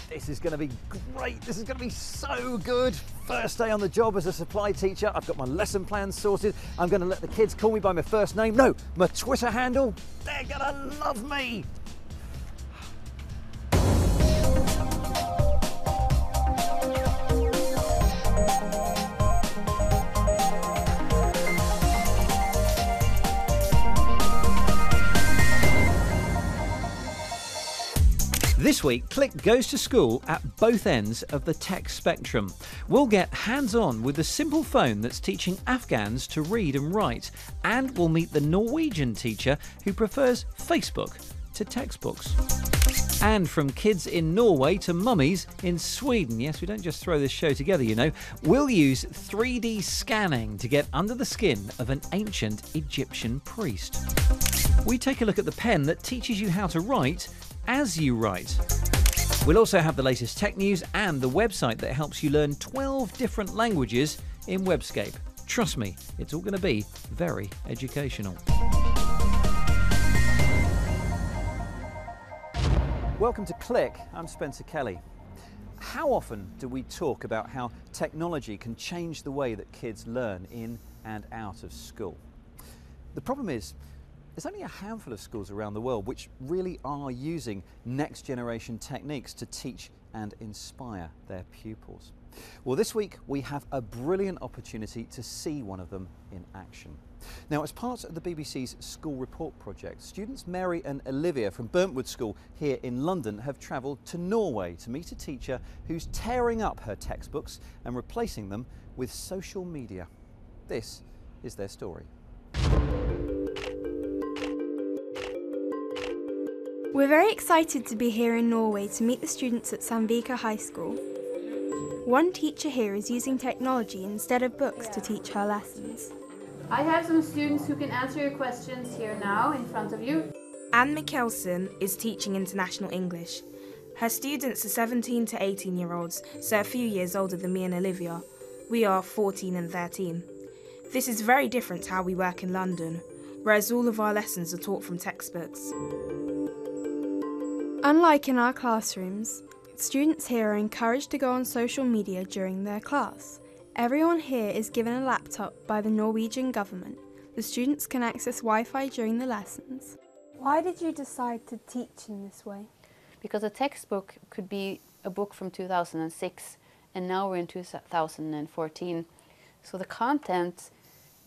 This is going to be great. This is going to be so good. First day on the job as a supply teacher. I've got my lesson plan sorted. I'm going to let the kids call me by my first name. No, my Twitter handle. They're going to love me. This week, Click goes to school at both ends of the tech spectrum. We'll get hands-on with the simple phone that's teaching Afghans to read and write, and we'll meet the Norwegian teacher who prefers Facebook to textbooks. And from kids in Norway to mummies in Sweden, yes, we don't just throw this show together, you know, we'll use 3D scanning to get under the skin of an ancient Egyptian priest. We take a look at the pen that teaches you how to write as you write. We'll also have the latest tech news and the website that helps you learn 12 different languages in Webscape. Trust me, it's all going to be very educational. Welcome to Click. I'm Spencer Kelly. How often do we talk about how technology can change the way that kids learn in and out of school? The problem is, there's only a handful of schools around the world which really are using next generation techniques to teach and inspire their pupils. Well, this week we have a brilliant opportunity to see one of them in action. Now, as part of the BBC's School Report project, students Mary and Olivia from Burntwood School here in London have travelled to Norway to meet a teacher who's tearing up her textbooks and replacing them with social media. This is their story. We're very excited to be here in Norway to meet the students at Sandvika High School. One teacher here is using technology instead of books to teach her lessons. I have some students who can answer your questions here now in front of you. Anne Mikkelsen is teaching International English. Her students are 17 to 18-year-olds, so a few years older than me and Olivia. We are 14 and 13. This is very different to how we work in London, whereas all of our lessons are taught from textbooks. Unlike in our classrooms, students here are encouraged to go on social media during their class. Everyone here is given a laptop by the Norwegian government. The students can access Wi-Fi during the lessons. Why did you decide to teach in this way? Because a textbook could be a book from 2006 and now we're in 2014. So the content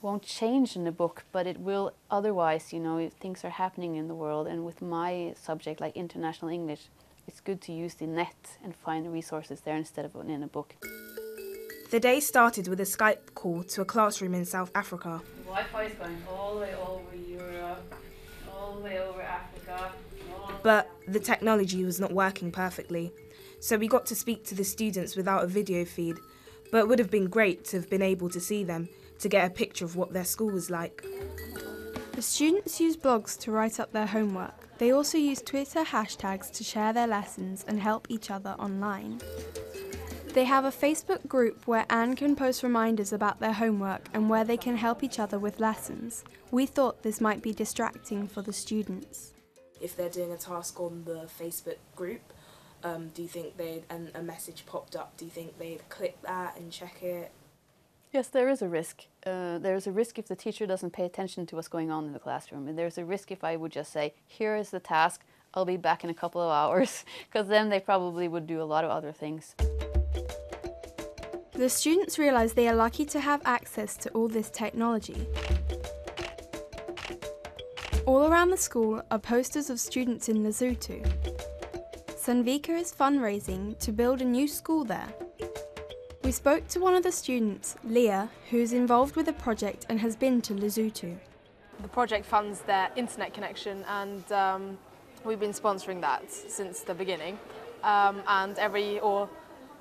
won't change in the book, but it will otherwise, you know, if things are happening in the world. And with my subject, like International English, it's good to use the net and find resources there instead of in a book. The day started with a Skype call to a classroom in South Africa. The Wi-Fi is going all the way over Europe, all the way over Africa. But the technology was not working perfectly, so we got to speak to the students without a video feed. But it would have been great to have been able to see them, to get a picture of what their school was like. The students use blogs to write up their homework. They also use Twitter hashtags to share their lessons and help each other online. They have a Facebook group where Anne can post reminders about their homework and where they can help each other with lessons. We thought this might be distracting for the students. If they're doing a task on the Facebook group, do you think and a message popped up, do you think they'd click that and check it? Yes, there is a risk. There is a risk if the teacher doesn't pay attention to what's going on in the classroom. And there's a risk if I would just say, here is the task, I'll be back in a couple of hours, because then they probably would do a lot of other things. The students realise they are lucky to have access to all this technology. All around the school are posters of students in Lesotho. Sandvika is fundraising to build a new school there. We spoke to one of the students, Leah, who's involved with the project and has been to Lesotho. The project funds their internet connection and we've been sponsoring that since the beginning.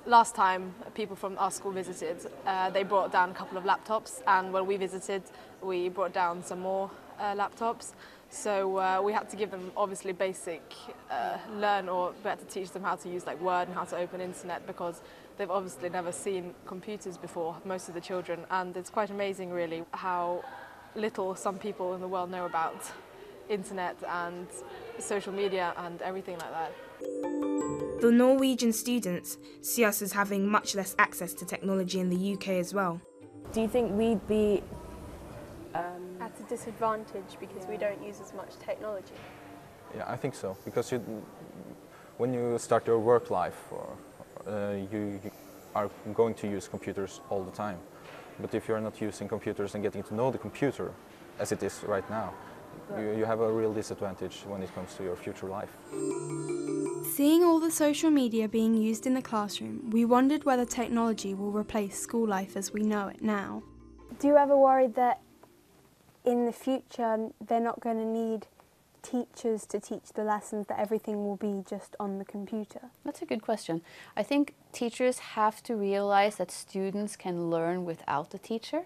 Last time people from our school visited, they brought down a couple of laptops, and when we visited, we brought down some more laptops. So we had to give them obviously basic we had to teach them how to use like Word and how to open internet, because they've obviously never seen computers before, most of the children, and it's quite amazing really how little some people in the world know about internet and social media and everything like that. The Norwegian students see us as having much less access to technology in the UK as well. Do you think we'd be at a disadvantage because we don't use as much technology? Yeah, I think so, because when you start your work life, you are going to use computers all the time. But if you're not using computers and getting to know the computer as it is right now, you have a real disadvantage when it comes to your future life. Seeing all the social media being used in the classroom, we wondered whether technology will replace school life as we know it now. Do you ever worry that in the future they're not going to need teachers to teach the lessons, that everything will be just on the computer? That's a good question. I think teachers have to realize that students can learn without the teacher.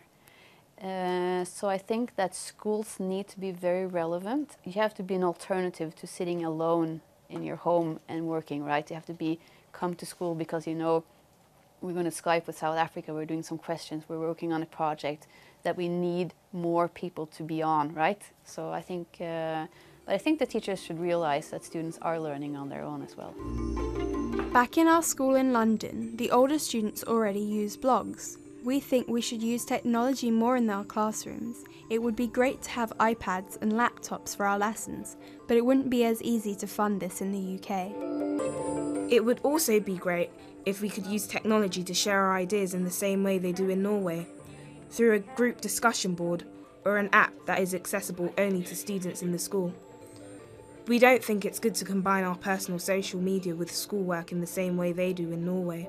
So I think that schools need to be very relevant. You have to be an alternative to sitting alone in your home and working, right? You have to come to school because you know we're going to Skype with South Africa, we're doing some questions, we're working on a project that we need more people to be on, right? So I think the teachers should realize that students are learning on their own as well. Back in our school in London, the older students already use blogs. We think we should use technology more in our classrooms. It would be great to have iPads and laptops for our lessons, but it wouldn't be as easy to fund this in the UK. It would also be great if we could use technology to share our ideas in the same way they do in Norway, through a group discussion board or an app that is accessible only to students in the school. We don't think it's good to combine our personal social media with schoolwork in the same way they do in Norway.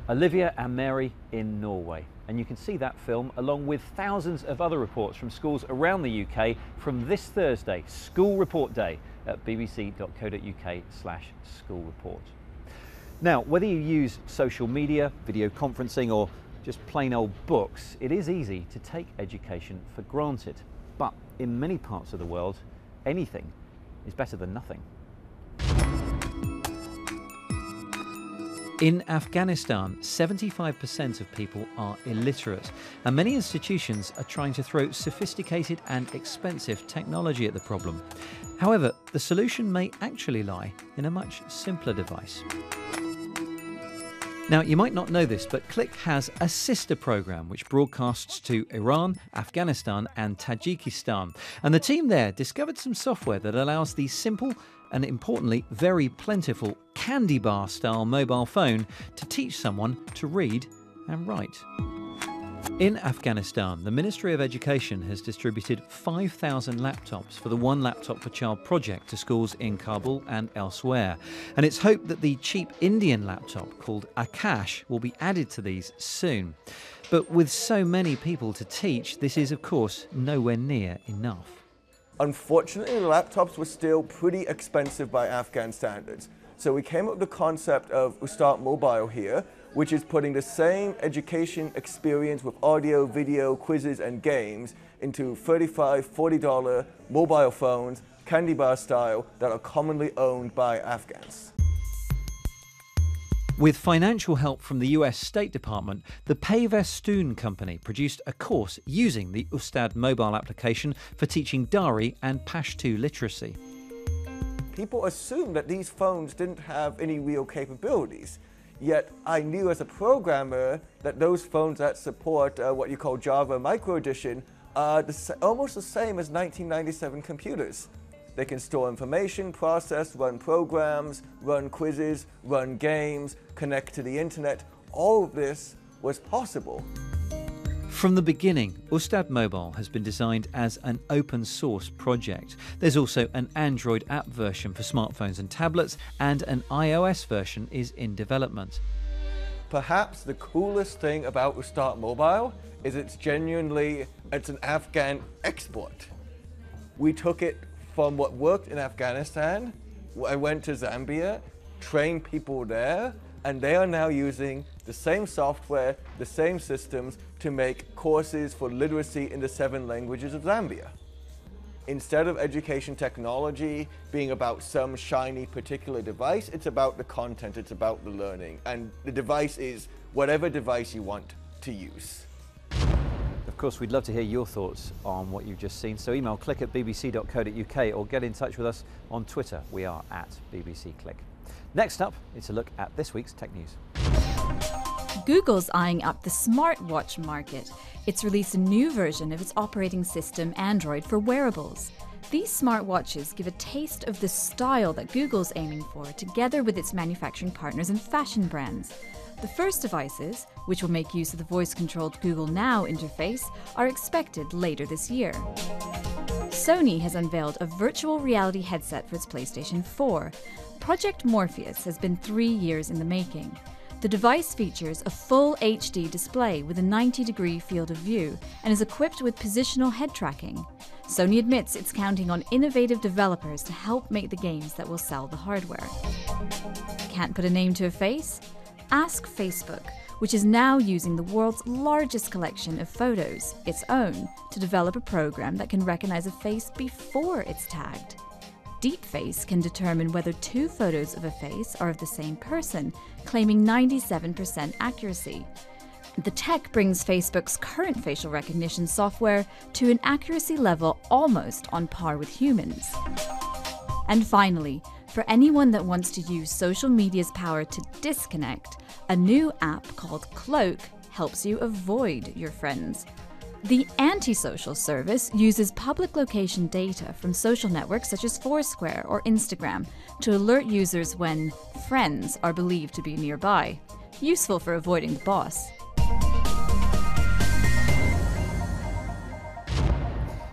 Olivia and Mary in Norway. And you can see that film along with thousands of other reports from schools around the UK from this Thursday, School Report Day, at bbc.co.uk/school report. Now, whether you use social media, video conferencing or just plain old books, it is easy to take education for granted. But in many parts of the world, anything is better than nothing. In Afghanistan, 75% of people are illiterate, and many institutions are trying to throw sophisticated and expensive technology at the problem. However, the solution may actually lie in a much simpler device. Now, you might not know this, but Click has a sister program which broadcasts to Iran, Afghanistan and Tajikistan. And the team there discovered some software that allows the simple and, importantly, very plentiful candy bar style mobile phone to teach someone to read and write. In Afghanistan, the Ministry of Education has distributed 5,000 laptops for the One Laptop per Child project to schools in Kabul and elsewhere. And it's hoped that the cheap Indian laptop called Akash will be added to these soon. But with so many people to teach, this is of course nowhere near enough. Unfortunately, the laptops were still pretty expensive by Afghan standards. So we came up with the concept of Ustad Mobile here, which is putting the same education experience with audio, video, quizzes and games into $35, $40 mobile phones, candy bar style, that are commonly owned by Afghans. With financial help from the US State Department, the Payvestun company produced a course using the Ustad mobile application for teaching Dari and Pashto literacy. People assumed that these phones didn't have any real capabilities. Yet I knew as a programmer that those phones that support what you call Java Micro Edition are almost the same as 1997 computers. They can store information, process, run programs, run quizzes, run games, connect to the internet. All of this was possible. From the beginning, Ustad Mobile has been designed as an open source project. There's also an Android app version for smartphones and tablets, and an iOS version is in development. Perhaps the coolest thing about Ustad Mobile is it's an Afghan export. We took it from what worked in Afghanistan. I went to Zambia, trained people there, and they are now using the same software, the same systems to make courses for literacy in the 7 languages of Zambia. Instead of education technology being about some shiny particular device, it's about the content, it's about the learning. And the device is whatever device you want to use. The of course, we'd love to hear your thoughts on what you've just seen. So email click@bbc.co.uk or get in touch with us on Twitter. We are @bbcclick. Next up, it's a look at this week's tech news. Google's eyeing up the smartwatch market. It's released a new version of its operating system, Android, for wearables. These smartwatches give a taste of the style that Google's aiming for, together with its manufacturing partners and fashion brands. The first devices, which will make use of the voice-controlled Google Now interface, are expected later this year. Sony has unveiled a virtual reality headset for its PlayStation 4. Project Morpheus has been 3 years in the making. The device features a full HD display with a 90-degree field of view and is equipped with positional head tracking. Sony admits it's counting on innovative developers to help make the games that will sell the hardware. Can't put a name to a face? Ask Facebook, which is now using the world's largest collection of photos, its own, to develop a program that can recognize a face before it's tagged. Deepface can determine whether 2 photos of a face are of the same person, claiming 97% accuracy. The tech brings Facebook's current facial recognition software to an accuracy level almost on par with humans. And finally, for anyone that wants to use social media's power to disconnect, a new app called Cloak helps you avoid your friends. The antisocial service uses public location data from social networks such as Foursquare or Instagram to alert users when friends are believed to be nearby. Useful for avoiding the boss.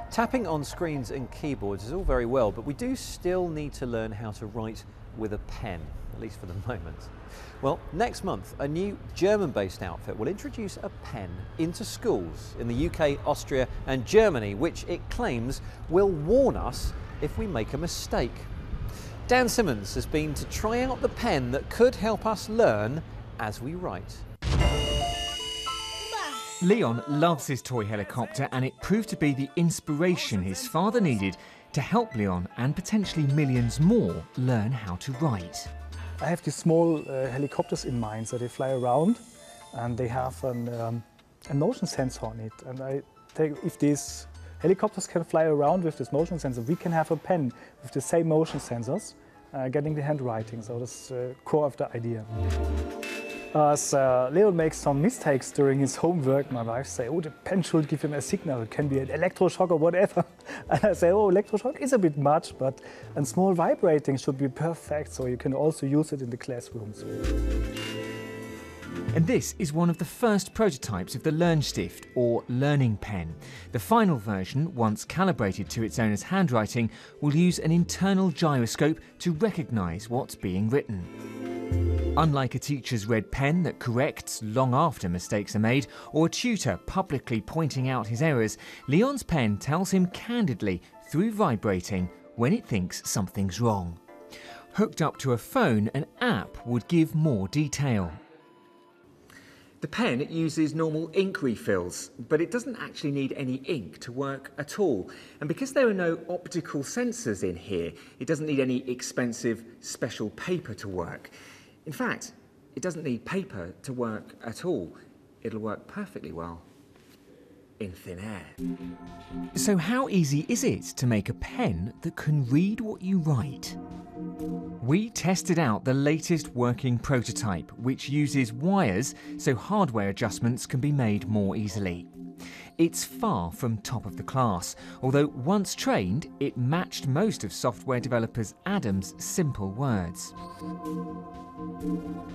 Tapping on screens and keyboards is all very well, but we do still need to learn how to write with a pen, at least for the moment. Well, next month, a new German-based outfit will introduce a pen into schools in the UK, Austria and Germany, which it claims will warn us if we make a mistake. Dan Simmons has been to try out the pen that could help us learn as we write. Leon loves his toy helicopter, and it proved to be the inspiration his father needed to help Leon and potentially millions more learn how to write. I have these small helicopters in mind, so they fly around and they have a motion sensor on it. And I think if these helicopters can fly around with this motion sensor, we can have a pen with the same motion sensors getting the handwriting. So that's the core of the idea. As Leo makes some mistakes during his homework, my wife says, oh, the pen should give him a signal. It can be an electroshock or whatever. And I say, oh, electroshock is a bit much, but a small vibrating should be perfect, so you can also use it in the classrooms. And this is one of the first prototypes of the LearnStift, or learning pen. The final version, once calibrated to its owner's handwriting, will use an internal gyroscope to recognise what's being written. Unlike a teacher's red pen that corrects long after mistakes are made, or a tutor publicly pointing out his errors, Leon's pen tells him candidly, through vibrating, when it thinks something's wrong. Hooked up to a phone, an app would give more detail. The pen uses normal ink refills, but it doesn't actually need any ink to work at all. And because there are no optical sensors in here, it doesn't need any expensive special paper to work. In fact, it doesn't need paper to work at all. It'll work perfectly well in thin air. So how easy is it to make a pen that can read what you write? We tested out the latest working prototype, which uses wires so hardware adjustments can be made more easily. It's far from top of the class, although once trained, it matched most of software developers Adam's simple words.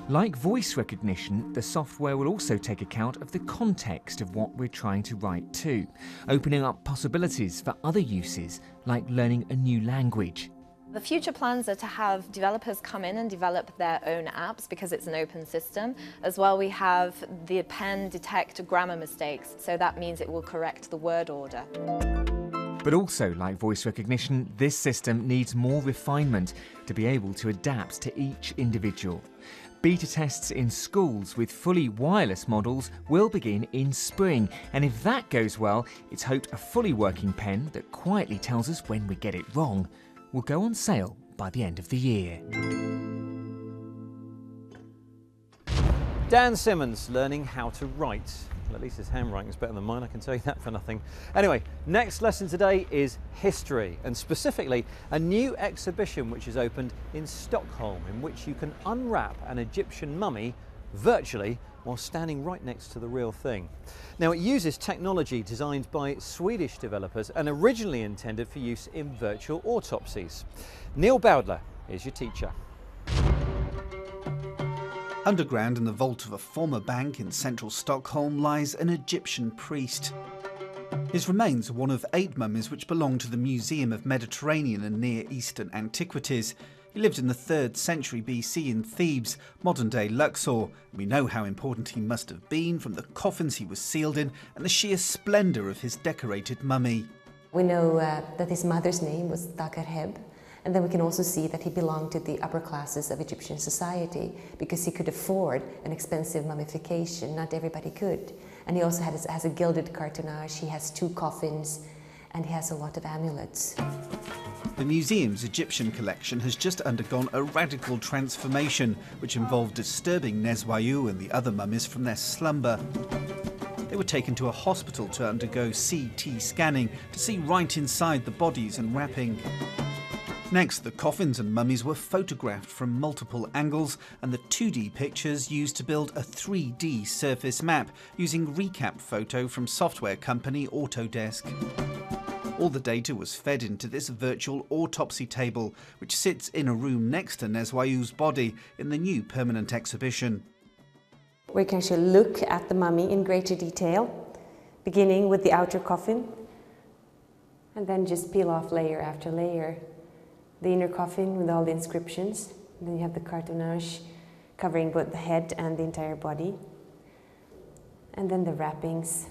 Like voice recognition, the software will also take account of the context of what we're trying to write too, opening up possibilities for other uses, like learning a new language. The future plans are to have developers come in and develop their own apps because it's an open system. As well, we have the pen detect grammar mistakes, so that means it will correct the word order. But also, like voice recognition, this system needs more refinement to be able to adapt to each individual. Beta tests in schools with fully wireless models will begin in spring, and if that goes well, it's hoped a fully working pen that quietly tells us when we get it wrong will go on sale by the end of the year. Dan Simmons learning how to write. Well, at least his handwriting is better than mine, I can tell you that for nothing. Anyway, next lesson today is history, and specifically a new exhibition which is opened in Stockholm, in which you can unwrap an Egyptian mummy virtually while standing right next to the real thing. Now, it uses technology designed by Swedish developers and originally intended for use in virtual autopsies. Neil Bowdler is your teacher. Underground in the vault of a former bank in central Stockholm lies an Egyptian priest. His remains are one of 8 mummies which belong to the Museum of Mediterranean and Near Eastern Antiquities. He lived in the 3rd century BC in Thebes, modern-day Luxor. We know how important he must have been from the coffins he was sealed in and the sheer splendour of his decorated mummy. We know that his mother's name was Takarheb. And then we can also see that he belonged to the upper classes of Egyptian society because he could afford an expensive mummification. Not everybody could. And he also has a gilded cartonnage, he has 2 coffins, and he has a lot of amulets. The museum's Egyptian collection has just undergone a radical transformation, which involved disturbing Neswayu and the other mummies from their slumber. They were taken to a hospital to undergo CT scanning to see right inside the bodies and wrapping. Next, the coffins and mummies were photographed from multiple angles and the 2D pictures used to build a 3D surface map using recap photo from software company Autodesk. All the data was fed into this virtual autopsy table, which sits in a room next to Neswayu's body in the new permanent exhibition. We can actually look at the mummy in greater detail, beginning with the outer coffin, and then just peel off layer after layer. The inner coffin with all the inscriptions, and then you have the cartonnage covering both the head and the entire body, and then the wrappings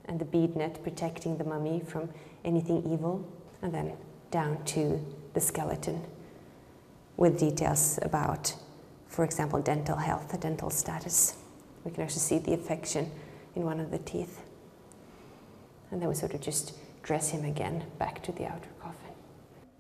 and the bead net protecting the mummy from anything evil, and then down to the skeleton with details about, for example, dental health, the dental status. We can actually see the infection in one of the teeth, and then we sort of just dress him again back to the outer coffin.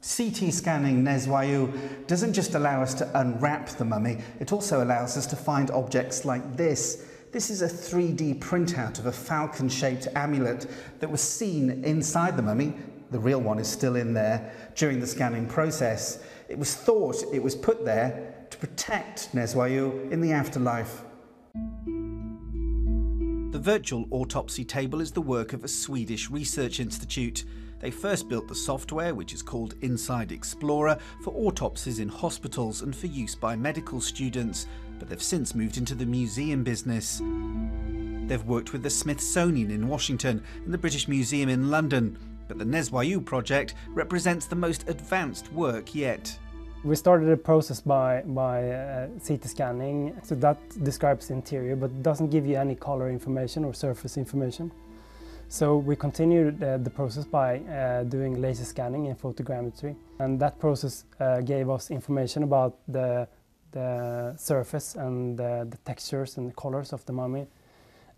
CT scanning Neswayu doesn't just allow us to unwrap the mummy, it also allows us to find objects like this. This is a 3D printout of a falcon-shaped amulet that was seen inside the mummy. The real one is still in there during the scanning process. It was thought it was put there to protect Neswayu in the afterlife. The virtual autopsy table is the work of a Swedish research institute. They first built the software, which is called Inside Explorer, for autopsies in hospitals and for use by medical students, but they've since moved into the museum business. They've worked with the Smithsonian in Washington and the British Museum in London, but the Neswayu project represents the most advanced work yet. We started the process by CT scanning, so that describes the interior but doesn't give you any color information or surface information. So we continued the process by doing laser scanning and photogrammetry, and that process gave us information about the surface and the textures and the colors of the mummy.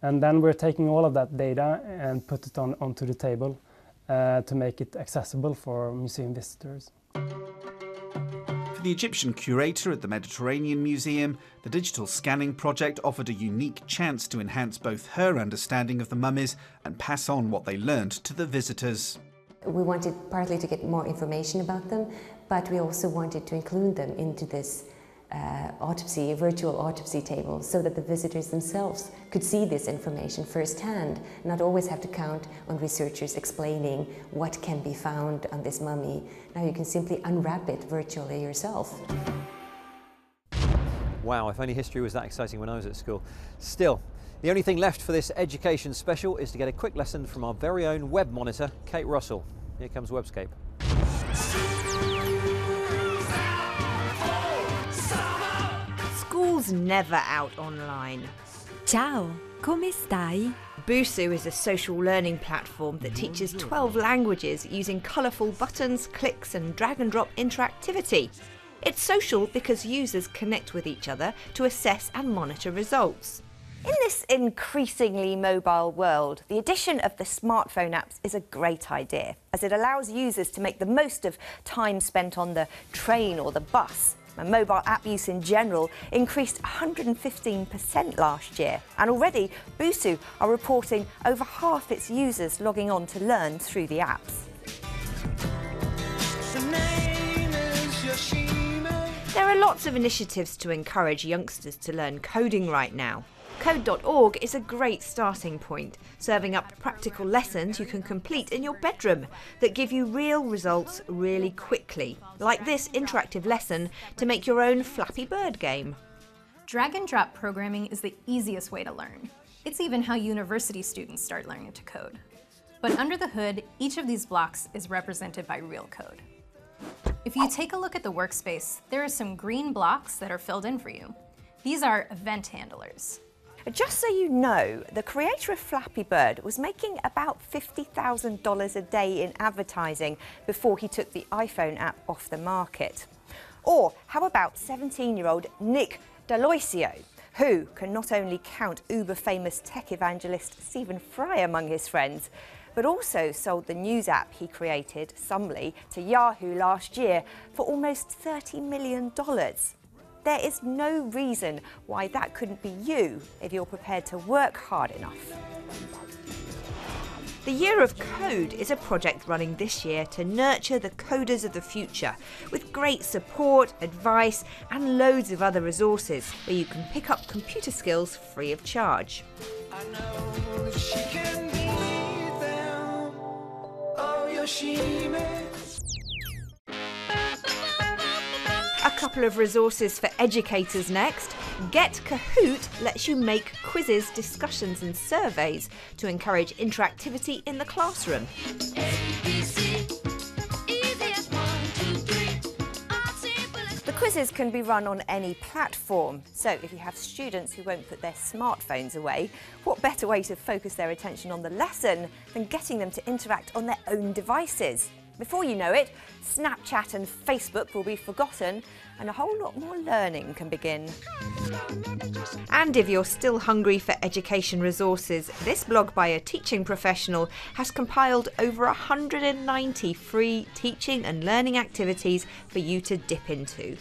And then we're taking all of that data and put it onto the table to make it accessible for museum visitors. For the Egyptian curator at the Mediterranean Museum, the digital scanning project offered a unique chance to enhance both her understanding of the mummies and pass on what they learned to the visitors. We wanted partly to get more information about them, but we also wanted to include them into this virtual autopsy table, so that the visitors themselves could see this information firsthand, not always have to count on researchers explaining what can be found on this mummy. Now you can simply unwrap it virtually yourself. Wow, if only history was that exciting when I was at school. Still, the only thing left for this education special is to get a quick lesson from our very own web monitor, Kate Russell. Here comes Webscape. School's never out online. Ciao, come stai? Busu is a social learning platform that teaches 12 languages using colourful buttons, clicks and drag and drop interactivity. It's social because users connect with each other to assess and monitor results. In this increasingly mobile world, the addition of the smartphone apps is a great idea, as it allows users to make the most of time spent on the train or the bus. And mobile app use in general increased 115% last year. And already, Busuu are reporting over half its users logging on to learn through the apps. There are lots of initiatives to encourage youngsters to learn coding right now. Code.org is a great starting point, serving up practical lessons you can complete in your bedroom that give you real results really quickly, like this interactive lesson to make your own Flappy Bird game. Drag and drop programming is the easiest way to learn. It's even how university students start learning to code. But under the hood, each of these blocks is represented by real code. If you take a look at the workspace, there are some green blocks that are filled in for you. These are event handlers. Just so you know, the creator of Flappy Bird was making about $50,000 a day in advertising before he took the iPhone app off the market. Or how about 17-year-old Nick D'Aloisio, who can not only count uber-famous tech evangelist Stephen Fry among his friends, but also sold the news app he created, Sumly, to Yahoo last year for almost $30 million. There is no reason why that couldn't be you if you're prepared to work hard enough. The Year of Code is a project running this year to nurture the coders of the future with great support, advice and loads of other resources where you can pick up computer skills free of charge. I know that she can be them. Oh, Yoshime. A couple of resources for educators next. Get Kahoot lets you make quizzes, discussions and surveys to encourage interactivity in the classroom. The quizzes can be run on any platform, so if you have students who won't put their smartphones away, what better way to focus their attention on the lesson than getting them to interact on their own devices? Before you know it, Snapchat and Facebook will be forgotten and a whole lot more learning can begin. And if you're still hungry for education resources, this blog by a teaching professional has compiled over 190 free teaching and learning activities for you to dip into.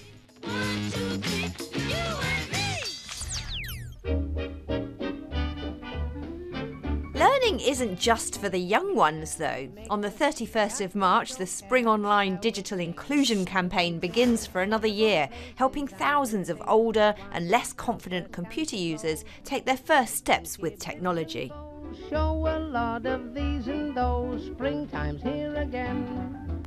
Learning isn't just for the young ones, though. On the 31st of March, the Spring Online Digital Inclusion Campaign begins for another year, helping thousands of older and less confident computer users take their first steps with technology. Show a lot of these and those, springtime's here again.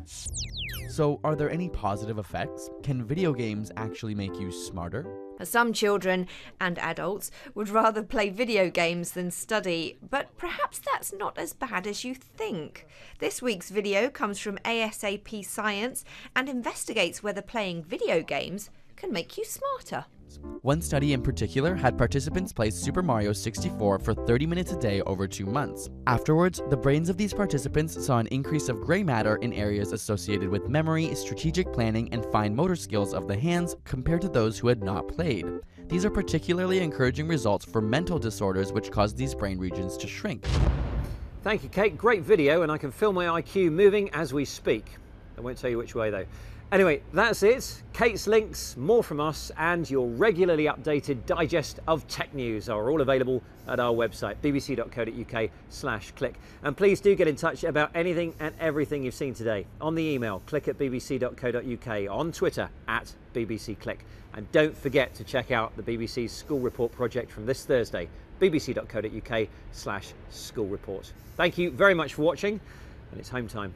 So, are there any positive effects? Can video games actually make you smarter? Some children and adults would rather play video games than study, but perhaps that's not as bad as you think. This week's video comes from ASAP Science and investigates whether playing video games can make you smarter. One study in particular had participants play Super Mario 64 for 30 minutes a day over 2 months. Afterwards, the brains of these participants saw an increase of gray matter in areas associated with memory, strategic planning, and fine motor skills of the hands compared to those who had not played. These are particularly encouraging results for mental disorders which cause these brain regions to shrink. Thank you, Kate. Great video, and I can feel my IQ moving as we speak. I won't tell you which way, though. Anyway, that's it. Kate's links, more from us, and your regularly updated digest of tech news are all available at our website, bbc.co.uk/click. And please do get in touch about anything and everything you've seen today on the email, click@bbc.co.uk, on Twitter, @bbcclick. And don't forget to check out the BBC's School Report project from this Thursday, bbc.co.uk/school report. Thank you very much for watching, and it's home time.